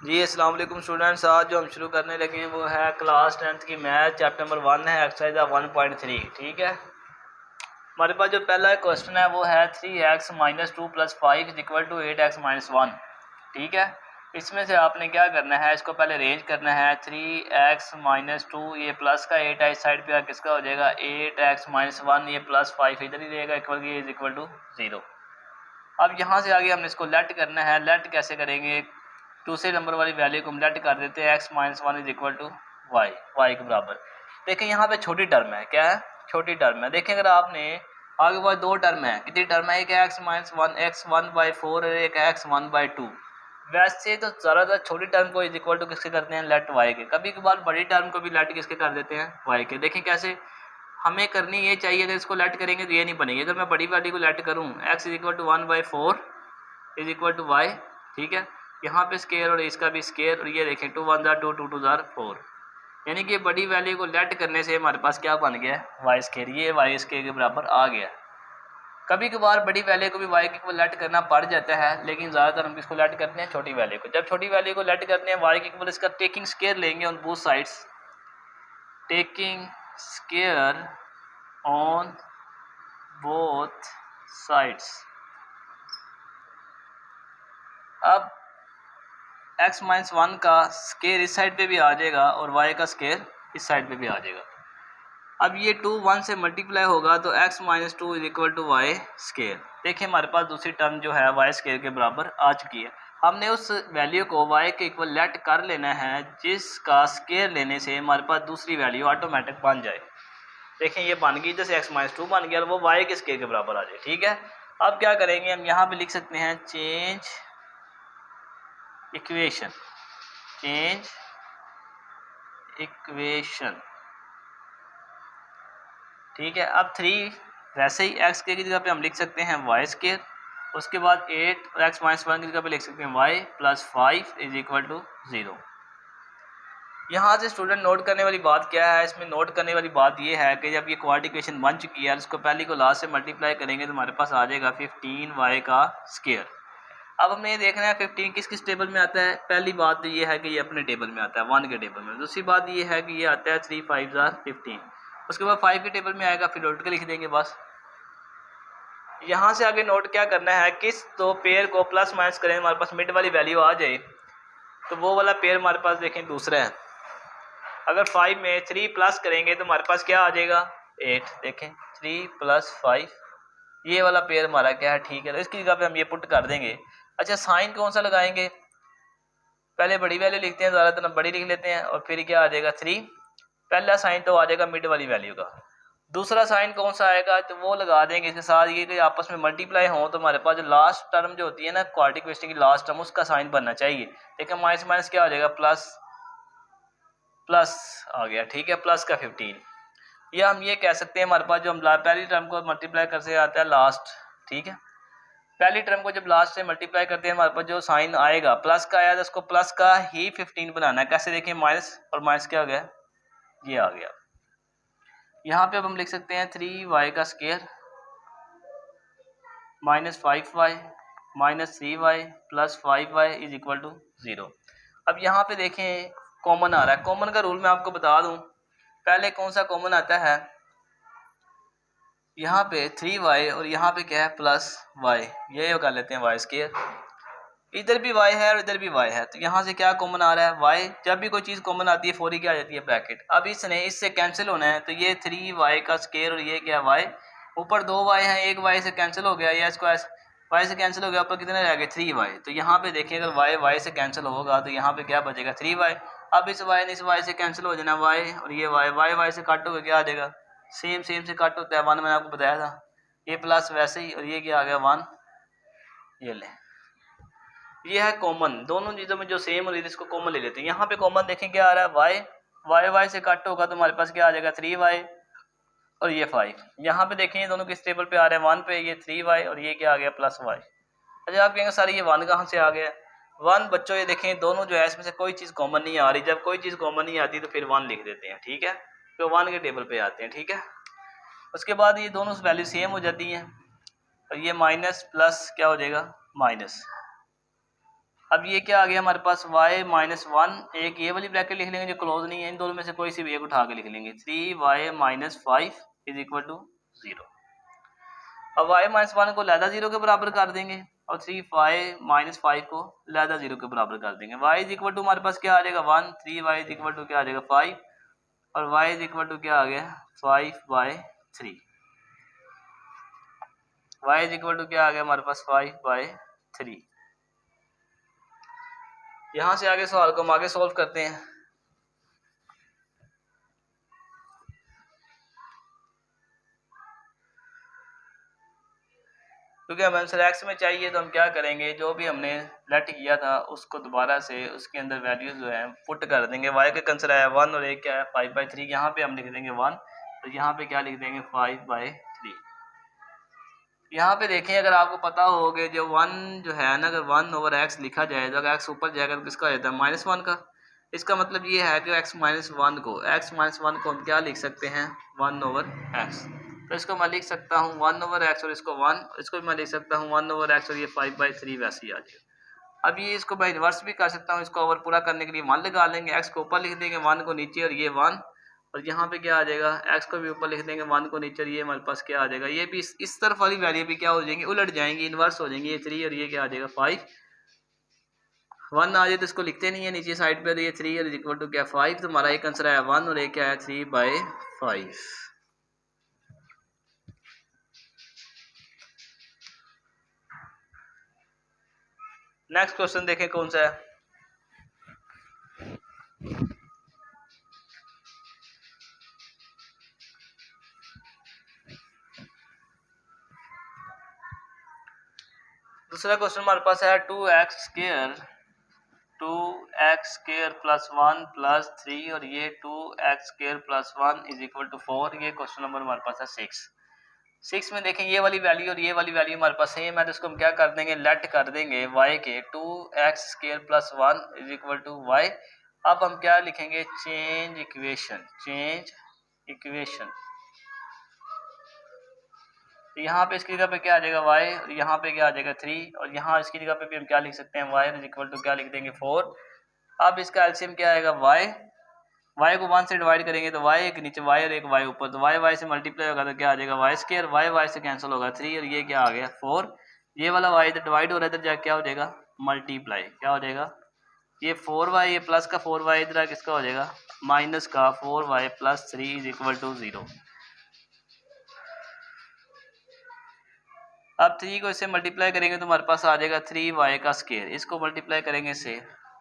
जी अस्सलाम वालेकुम स्टूडेंट्स। आज जो हम शुरू करने लगे हैं वो है क्लास 10th की मैथ चैप्टर नंबर 1 है एक्सरसाइज 1.3। ठीक है, हमारे पास जो पहला क्वेश्चन है वो है 3x - 2 + 5 = 8x - 1। ठीक है, इसमें से आपने क्या करना है, इसको पहले अरेंज करना है। 3x - 2 ये प्लस का 8 है, इस साइड पे किसका हो जाएगा 8x - 1, ये प्लस 5 इधर ही रहेगा, इक्वल टू 0। अब यहाँ से आगे हमने इसको लेट करना है। लेट कैसे करेंगे, दूसरे नंबर वाली वैल्यू को हम लेट कर देते हैं x - 1 = y, y के बराबर। देखें यहाँ पे छोटी टर्म है, क्या है, छोटी टर्म है। देखें अगर आपने आगे बाद दो टर्म है, कितनी टर्म है, एक है x - 1 x1/4 और एक है x1/2। वैसे तो ज़्यादातर छोटी टर्म को इक्वल टू किसके करते हैं, लेट y के। कभी कभार बड़ी टर्म को भी लेट किसके कर देते हैं, y के। देखें कैसे हमें करनी ये चाहिए, अगर इसको लेट करेंगे तो ये नहीं बनेगी। अगर मैं बड़ी वैल्यू को लेट करूँ x = 1/4 = y, ठीक है, यहाँ पे स्केयर और इसका भी स्केयर, और ये देखें 2 1 2 2 2 4, यानी कि बड़ी वैल्यू को लेट करने से हमारे पास क्या बन गया है, वाई स्केयर। ये वाई स्केयर के बराबर आ गया। कभी कभार बड़ी वैल्यू को भी वाई के लेट करना पड़ जाता है, लेकिन ज़्यादातर हम किसको लेट करते हैं, छोटी वैल्यू को। जब छोटी वैल्यू को लेट करते हैं वाई के इक्वल, इसका टेकिंग स्केयर लेंगे on both sides, taking square on both sides. अब x - 1 का स्केयर इस साइड पे भी आ जाएगा और y का स्केयर इस साइड पे भी आ जाएगा। अब ये 2 1 से मल्टीप्लाई होगा तो x - 2 = y स्केयर। देखिए हमारे पास दूसरी टर्म जो है y स्केयर के बराबर आ चुकी है। हमने उस वैल्यू को y के इक्वल लेट कर लेना है जिसका स्केयर लेने से हमारे पास दूसरी वैल्यू ऑटोमेटिक बन जाए। देखें ये बन गई, जैसे x - 2 बन गया और वो y के स्केयर के बराबर आ जाए। ठीक है, अब क्या करेंगे, हम यहाँ पे लिख सकते हैं चेंज इक्वेशन, चेंज इक्वेशन। ठीक है, अब 3 वैसे ही x के की जगह पे हम लिख सकते हैं y स्केयर, उसके बाद 8 और x - 1 की जगह पे लिख सकते हैं y + 5 = 0। यहाँ से स्टूडेंट नोट करने वाली बात क्या है, इसमें नोट करने वाली बात ये है कि जब ये क्वाड्रेटिक इक्वेशन बन चुकी है, इसको पहली को लास्ट से मल्टीप्लाई करेंगे तो हमारे पास आ जाएगा 15y का स्केयर। अब हमें ये देखना है 15 किस किस टेबल में आता है। पहली बात तो ये है कि ये अपने टेबल में आता है 1 के टेबल में। दूसरी बात ये है कि ये आता है 3 5 15। उसके बाद 5 के टेबल में आएगा, फिर उल्ट के लिख देंगे बस। यहाँ से आगे नोट क्या करना है, किस दो पेयर को प्लस माइनस करें हमारे पास मिड वाली वैल्यू आ जाए, तो वो वाला पेयर हमारे पास देखें दूसरा है। अगर 5 में 3 प्लस करेंगे तो हमारे पास क्या आ जाएगा 8। देखें 3 + 5, ये वाला पेयर हमारा क्या है, ठीक है, तो इसकी जगह पे हम ये पुट कर देंगे। अच्छा साइन कौन सा लगाएंगे, पहले बड़ी वैल्यू लिखते हैं, ज़्यादातर हम बड़ी लिख लेते हैं, और फिर क्या आ जाएगा 3। पहला साइन तो आ जाएगा मिड वाली वैल्यू का। दूसरा साइन कौन सा आएगा, तो वो लगा देंगे इसके साथ ये कि आपस में मल्टीप्लाई हो, तो हमारे पास जो लास्ट टर्म जो होती है ना क्वाड्रेटिक इक्वेशन की लास्ट टर्म, उसका साइन बनना चाहिए। देखिए माइनस माइनस क्या हो जाएगा, प्लस प्लस आ गया। ठीक है, प्लस का 15, या हम ये कह सकते हैं हमारे पास जो हम पहली टर्म को मल्टीप्लाई कर से आता है लास्ट। ठीक है, पहली टर्म को जब लास्ट से मल्टीप्लाई करते हैं हमारे पास जो साइन आएगा प्लस का आया, तो उसको प्लस का ही 15 बनाना है। कैसे, देखिए माइनस और माइनस क्या हो गया, ये आ गया। यहाँ पे अब हम लिख सकते हैं 3y का स्केयर -5y -3y + 5y = 0। अब यहाँ पे देखें कॉमन आ रहा है। कॉमन का रूल मैं आपको बता दूं, पहले कौन सा कॉमन आता है, यहाँ पे 3y और यहाँ पे क्या है +y, ये कर लेते हैं y स्केयर। इधर भी y है और इधर भी y है, तो यहाँ से क्या कॉमन आ रहा है y। जब भी कोई चीज़ कॉमन आती है फौरी क्या आ जाती है ब्रैकेट। अब इसने इससे कैंसिल होना है, तो ये 3y का स्केयर और ये क्या y, ऊपर 2y है, एक y से कैंसिल हो गया, या इसको y से कैंसिल हो गया, ऊपर कितने रह गए 3y। तो यहाँ पे देखिए अगर y से कैंसिल होगा तो यहाँ पे क्या बचेगा 3y। अब इस y ने इस y से कैंसिल हो जाना y, और ये y से कट हो गया, क्या आ जाएगा सेम से कट होता है 1, मैंने आपको बताया था। ये प्लस वैसे ही, और ये क्या आ गया 1, ये ले, ये है कॉमन। दोनों चीज़ों में जो सेम हो रही है इसको कॉमन ले लेते हैं। यहाँ पे कॉमन देखें क्या आ रहा है y से कट होगा तो हमारे पास क्या आ जाएगा 3y और ये 5। यहाँ पे देखें ये दोनों किस टेबल पे आ रहे हैं 1 पे, ये 3y और ये क्या आ गया +y। अच्छा आप कहेंगे सर ये 1 कहाँ से आ गया, 1 बच्चों ये देखें दोनों जो है इसमें से कोई चीज़ कॉमन नहीं आ रही। जब कोई चीज़ कॉमन नहीं आती तो फिर 1 लिख देते हैं। ठीक है, तो 1 के टेबल पे आते हैं। ठीक है, उसके बाद ये दोनों वैल्यू सेम हो जाती हैं, और ये माइनस प्लस क्या हो जाएगा माइनस। अब ये क्या आ गया हमारे पास y माइनस वन, एक ये वाली ब्रैकेट लिख लेंगे जो क्लोज नहीं है, इन दोनों में से कोई सी भी एक उठा के लिख लेंगे, 3y minus 5 is equal to 0। अब y माइनस वन को लैदा 0 के बराबर कर देंगे और 3y माइनस 5 को लैदा 0 के बराबर कर देंगे। y इज इक्वल टू हमारे पास क्या आ जाएगा 1, 3y इज इक्वल टू क्या आ जाएगा 5 और y इज इक्वल टू क्या आ गया 5/3। y इज इक्वल टू क्या आ गया हमारे पास 5/3। यहां से आगे सवाल को हम आगे सॉल्व करते हैं। क्योंकि हमें आंसर x में चाहिए तो हम क्या करेंगे, जो भी हमने लेट किया था उसको दोबारा से उसके अंदर वैल्यूज जो है पुट कर देंगे। y का आंसर आया 1 और एक क्या है 5/3, यहाँ पे हम लिख देंगे 1 तो यहाँ पे क्या लिख देंगे 5/3। यहाँ पे देखें अगर आपको पता हो कि जो 1 जो है ना, अगर 1/x लिखा जाए तो अगर x ऊपर जाएगा तो किसका हो जाता है -1 का। इसका मतलब ये है कि x माइनस वन को हम क्या लिख सकते हैं 1/x। तो इसको मैं लिख सकता हूँ 1/x और इसको 1, इसको मैं लिख सकता हूँ 1/x और ये 5/3 वैसे ही आ जाएगा। अब ये इसको मैं रिवर्स भी कर सकता हूँ, इसको ओवर पूरा करने के लिए 1 लगा लेंगे, x को ऊपर लिख देंगे 1 को नीचे और ये 1 और यहाँ पे क्या आ जाएगा x को भी ऊपर लिख देंगे 1 को नीचे और ये हमारे पास क्या आ जाएगा, ये भी इस तरफ वाली वैल्यू भी क्या हो जाएंगी उलट जाएंगी, इन्वर्स हो जाएंगी, ये 3 और ये क्या आ जाएगा 5। 1 आ जाए तो इसको लिखते नहीं है नीचे साइड पे, तो ये 3 और इक्वल टू क्या 5, तो हमारा एक आंसर आया 1 और एक क्या आया 3/5। नेक्स्ट क्वेश्चन देखें कौन सा है। दूसरा क्वेश्चन हमारे पास है 2x स्क्वायर प्लस 1 प्लस 3 और ये 2x square plus 1 is equal to 4। ये क्वेश्चन नंबर हमारे पास है 6 में देखें ये वाली वैल्यू और ये वाली वैल्यू हमारे पास सेम है, तो इसको हम क्या कर देंगे लेट कर देंगे y के 2x square plus 1 is equal to y। अब हम क्या लिखेंगे चेंज इक्वेशन। तो यहाँ पे इसकी जगह पे क्या आ जाएगा y और यहाँ पे क्या आ जाएगा 3 और यहाँ इसकी जगह पे भी हम क्या लिख सकते हैं y इज इक्वल टू क्या लिख देंगे 4। अब इसका एलसीएम क्या आएगा y को 1 से डिवाइड करेंगे तो y एक नीचे y और एक y ऊपर, तो y से मल्टीप्लाई होगा तो क्या आ जाएगा y स्क्वायर, y से कैंसिल होगा 3 और ये क्या आ गया 4। ये वाला y इधर डिवाइड हो रहा है इधर जाके क्या हो जाएगा मल्टीप्लाई, क्या हो जाएगा ये 4y, ये प्लस का 4y इधर किसका हो जाएगा माइनस का 4y plus 3 is equal to 0। अब 3 को इससे मल्टीप्लाई करेंगे तो हमारे पास आ जाएगा 3y का स्क्वायर, इसको मल्टीप्लाई करेंगे इससे।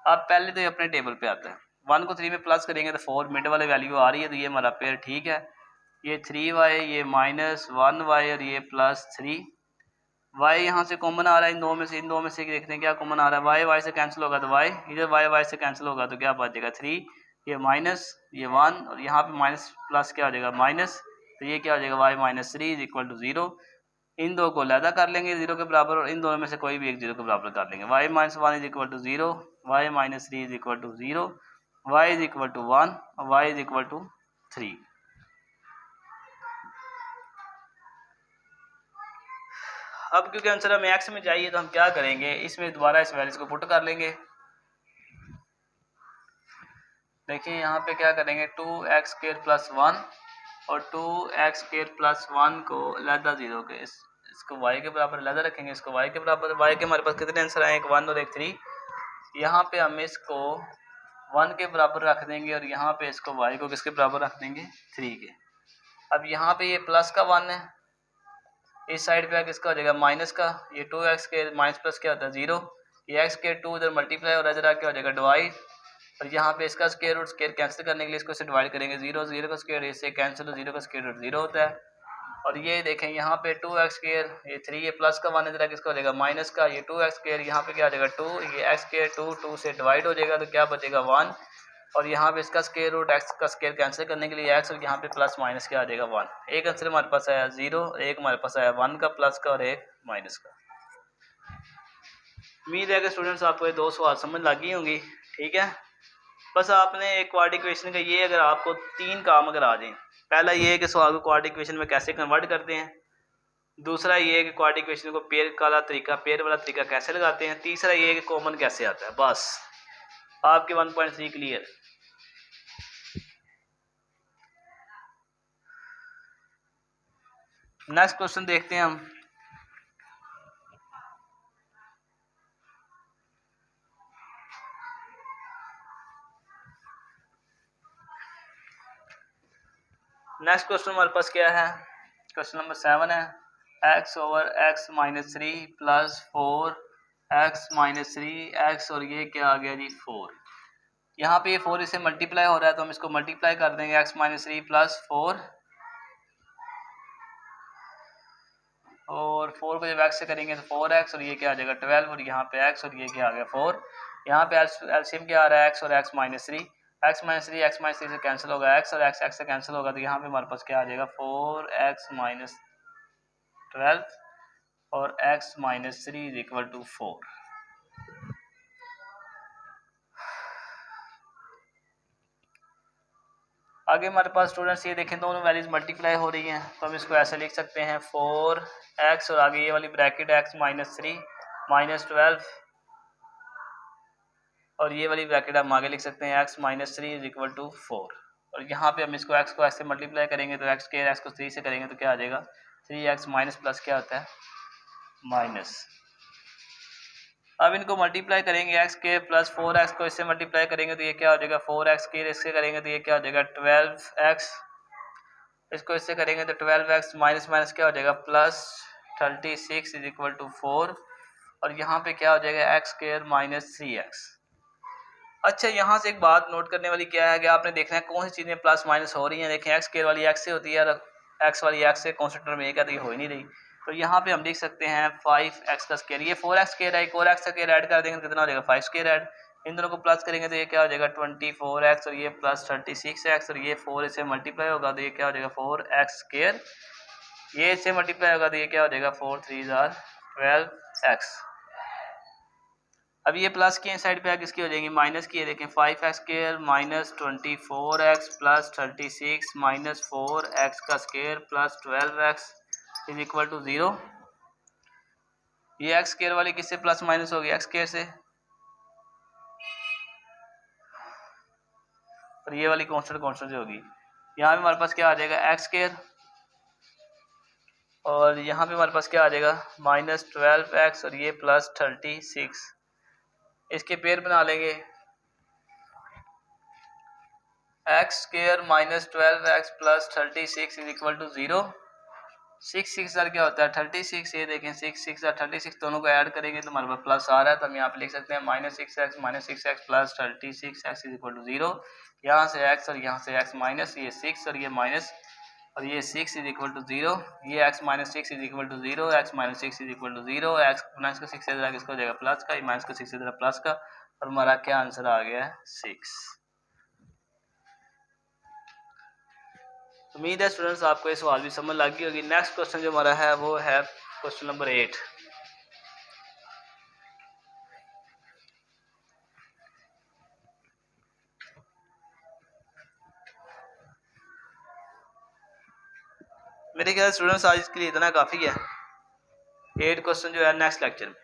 अब पहले तो ये अपने टेबल पे आता है, 1 को 3 में प्लस करेंगे तो 4 मिड वाले वैल्यू आ रही है, तो ये हमारा पेयर ठीक है। ये 3y, ये -1y और ये +3, y यहाँ से कॉमन आ रहा है इन दो में से देखते हैं क्या कॉमन आ रहा है, y से कैंसिल होगा तो y इधर y से कैंसिल होगा तो क्या बचेगा 3, ये माइनस ये 1 और यहाँ पे माइनस प्लस क्या हो जाएगा माइनस, तो ये क्या हो जाएगा y - 3 इज इक्वल टू 0। इन दो को लैदा कर लेंगे 0 के बराबर और इन दोनों में से कोई भी एक 0 के बराबर कर लेंगे। y - 1 is equal to 0, y - 3 is equal to 0, y is equal to 1 और y इज इक्वल टू 3। अब क्योंकि आंसर हमें x में चाहिए तो हम क्या करेंगे इसमें दोबारा इस वैल्यूज को पुट कर लेंगे। देखिए यहाँ पे क्या करेंगे 2x स्क्वायर प्लस 1 और 2x स्क्वायर प्लस 1 को लैदा 0 के इसको y के बराबर लैदा रखेंगे, इसको y के बराबर, y के हमारे पास कितने आंसर आए एक 1 और एक 3। यहाँ पे हम इसको 1 के बराबर रख देंगे और यहाँ पे इसको y को किसके बराबर रख देंगे 3 के। अब यहाँ पे ये प्लस का 1 है, इस साइड पे किसका हो जाएगा माइनस का, ये 2x के माइनस प्लस क्या होता है 0, ये x के 2 इधर मल्टीप्लाई और इधर क्या हो जाएगा डिवाइड और यहाँ पे इसका स्क्वायर रूट स्क्वायर कैंसिल करने के लिए इसको डिवाइड करेंगे 0 का स्क्वायर इससे कैंसिल, 0 का स्क्वायर रूट 0 होता है। और ये देखें यहाँ पे 2x स्क्वायर ये 3 ये प्लस का 1 इधर किसका हो जाएगा माइनस का, ये 2x स्क्वायर यहाँ पे क्या हो जाएगा 2, ये x स्क्वायर 2 से डिवाइड हो जाएगा तो क्या बचेगा 1 और यहाँ पे इसका स्क्वायर रूट x का स्क्वायर कैंसिल करने के लिए x और यहाँ पे प्लस माइनस क्या आ जाएगा 1। एक आंसर हमारे पास आया 0, एक हमारे पास आया 1 का प्लस का और एक माइनस का। उम्मीद है कि स्टूडेंट्स आपको ये दो सवाल समझ लग गई होंगी, ठीक है। बस आपने एक क्वाड्रेटिक इक्वेशन का ये अगर आपको 3 काम अगर आ जाए, पहला ये है कि सवाल को क्वाड्रेटिक इक्वेशन में कैसे कन्वर्ट करते हैं, दूसरा ये है कि क्वाड्रेटिक इक्वेशन को पेयर वाला तरीका कैसे लगाते हैं। तीसरा ये है कि कॉमन कैसे आता है। बस आपके 1.3 क्लियर। नेक्स्ट क्वेश्चन देखते हैं हम। नेक्स्ट क्वेश्चन हमारे पास क्या है, क्वेश्चन नंबर 7 है x over x minus 3 plus 4x minus 3x और ये क्या आ गया जी 4। यहाँ पे ये 4 इसे मल्टीप्लाई हो रहा है तो हम इसको मल्टीप्लाई कर देंगे x माइनस 3 प्लस 4 और 4 को जब x से करेंगे तो 4x और ये क्या आ जाएगा 12 और यहाँ पे x और ये क्या आ गया 4। यहाँ पे एलसीएम क्या आ रहा है x और x माइनस 3, x माइनस 3 से कैंसिल होगा x और x से कैंसिल होगा तो यहाँ पे हमारे पास क्या आ जाएगा 4x माइनस 12 और x minus 3 is equal to 4। आगे हमारे पास स्टूडेंट्स ये देखें दोनों वैल्यूज मल्टीप्लाई हो रही हैं तो हम इसको ऐसे लिख सकते हैं 4x और आगे ये वाली ब्रैकेट x माइनस 3 माइनस 12 और ये वाली ब्रैकेट हम आगे लिख सकते हैं x minus 3 is equal to 4 और यहाँ पे हम इसको x को ऐसे मल्टीप्लाई करेंगे तो x को 3 से करेंगे तो क्या आ जाएगा 3x माइनस प्लस क्या होता है माइनस। अब इनको मल्टीप्लाई करेंगे x के प्लस 4x को इससे मल्टीप्लाई करेंगे तो ये क्या हो जाएगा 4x के इससे करेंगे तो ये क्या हो जाएगा 12x, इसको इससे करेंगे तो 12x माइनस माइनस क्या हो जाएगा प्लस 36 इज इक्वल टू 4 और यहाँ पे क्या हो जाएगा x स्क्वायर माइनस 3x। अच्छा यहाँ से एक बात नोट करने वाली क्या है कि आपने देखना है कौन सी चीज़ें प्लस माइनस हो रही हैं। देखें x स्क्वायर वाली x से होती है और x वाली x से कॉन्स्टेंट टर्म एक है तो ये हो ही नहीं रही तो यहाँ पे हम लिख सकते हैं 5x का स्क्वायर, ये 4x स्क्वायर है, एक और x स्क्वायर ऐड कर देंगे तो कितना हो जाएगा 5 स्क्वायर ऐड, इन दोनों को प्लस करेंगे तो ये क्या हो जाएगा 24x और ये प्लस 36x और ये 4 इससे मल्टीप्लाई होगा तो ये क्या हो जाएगा 4x स्क्वायर, ये इससे मल्टीप्लाई होगा तो ये क्या हो जाएगा 4 3 12x। अब ये प्लस की साइड पे किसकी हो जाएंगी माइनस की है। देखें 5x square minus 24x plus 36 minus 4x का square plus 12x is equal to 0। ये x स्क्वायर वाली किससे प्लस माइनस होगी x स्क्वायर से और ये वाली कांस्टेंट से होगी। यहाँ पे हमारे पास क्या आ जाएगा x स्क्वायर और यहाँ पे हमारे पास क्या आ जाएगा माइनस 12x और ये प्लस 36, इसके पेयर बना लेंगे x square minus 12x plus 36 is equal to 0। 6 6 sir क्या होता है 36, ये देखें 6 6 और 36 दोनों को ऐड करेंगे तो हमारे पास प्लस आ रहा है तो हम यहाँ पे लिख सकते हैं minus 6x plus 36x is equal to 0। यहाँ से x और यहाँ से x माइनस ये 6 और ये माइनस और ये 6 इज इक्वल टू 0, ये x minus 6 is equal to 0, x minus 6 is equal to 0, x minus का 6 से जरा किसका हो जाएगा प्लस का, माइनस का 6 से जरा प्लस का और हमारा क्या आंसर आ गया है 6। उम्मीद है स्टूडेंट्स आपको ये सवाल भी समझ लग गई होगी। नेक्स्ट क्वेश्चन जो हमारा है वो है क्वेश्चन नंबर 8। मेरे ख्याल स्टूडेंट्स आज इसके लिए इतना काफ़ी है। 8 क्वेश्चन जो है नेक्स्ट लेक्चर में।